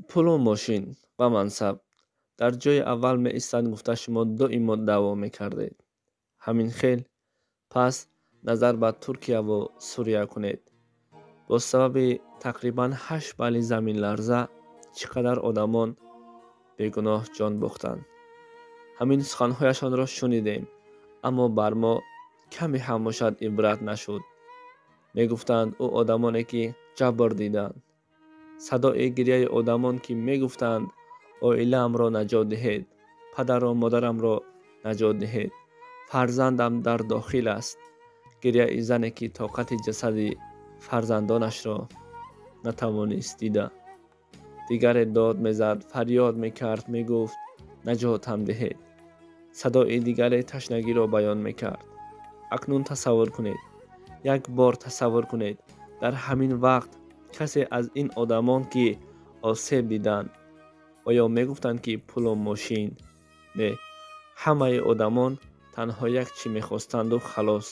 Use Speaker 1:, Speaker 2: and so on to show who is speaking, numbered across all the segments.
Speaker 1: пулу мошин ва мансаб дар ҷойи аввал меистанд гуфта шумо доимо даъво мекардед. Ҳамин хел пас назар ба Туркияву Сурия кунед. Бо сабаби тақрибан 8 балли заминларза чӣ қадар одамон бегуноҳ ҷон бохтанд. ҳамин суханҳояшонро шунидем, аммо бар мо каме ҳам бошад ибрат нашуд. мегуфтанд ӯ одамоне ки ҷабр диданд. садои гирияи одамон ки мегуфтанд оилаамро наҷот диҳед, падару модарамро наҷот диҳед, фарзандам дар дохил аст. гирияи зане ки тоқати ҷасади фарзандонашро натавонист дида. дигаре дод мезад, фарёд мекард, мегуфт наҷотам диҳед. садои дигаре ташнагиро баён мекард. акнун тасаввур кунед, як бор тасаввур кунед, дар ҳамин вақт касе аз ин одамон ки осеб диданд оё мегуфтанд ки пулу мошин? Не, ҳамаи одамон танҳо як чӣ мехостанду халос.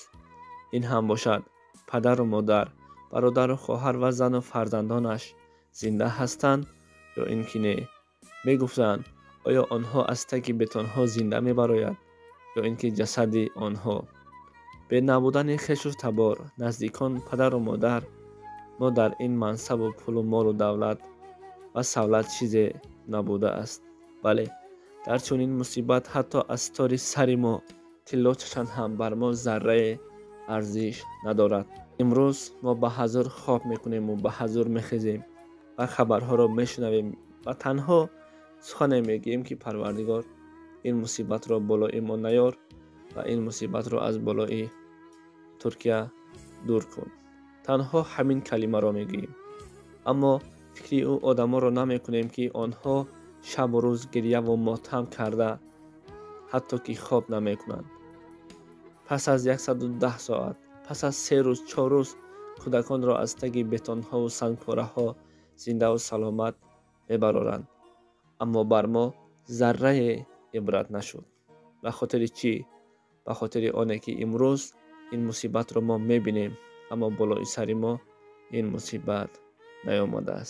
Speaker 1: ин ҳам бошад падару модар, бародару хоҳар ва зану фарзандонаш зинда ҳастанд ё ин ки не. мегуфтанд оё онҳо аз таги бетонҳо зинда мебарояд ё ин ки ҷасади онҳо. бе набудани хешу табор, наздикон, падару модар, мо дар ин мансабу пулу молу давлат ва савлат чизе набудааст. бале, дар чунин мусибат ҳатто аз тори сари мо тилло чашан ҳам бар мо заррае арзиш надорад. имрӯз мо ба ҳазур хоб мекунему ба ҳазур мехезем ва хабарҳоро мешунавем ва танҳо сухане мегӯем ки Парвардигор ин мусибатро болои мо наёр ва ин мусибатро аз болои Туркия дур кун. танҳо ҳамин калимаро мегӯем. аммо фикри ӯ одаморо намекунем ки онҳо шабу рӯз гирияву мотам карда ҳатто ки хоб намекунанд. пас аз 110 соат, пас аз 3 рӯз 4 рӯз кӯдаконро аз таги бетонҳову сангпораҳо зиндаву саломат мебароранд. аммо бар мо заррае ибрат нашуд. ба хотири чӣ? ба хотири оне ки имрӯз ин мусибатро мо мебинем, аммо болои сари мо ин мусибат наёмадааст.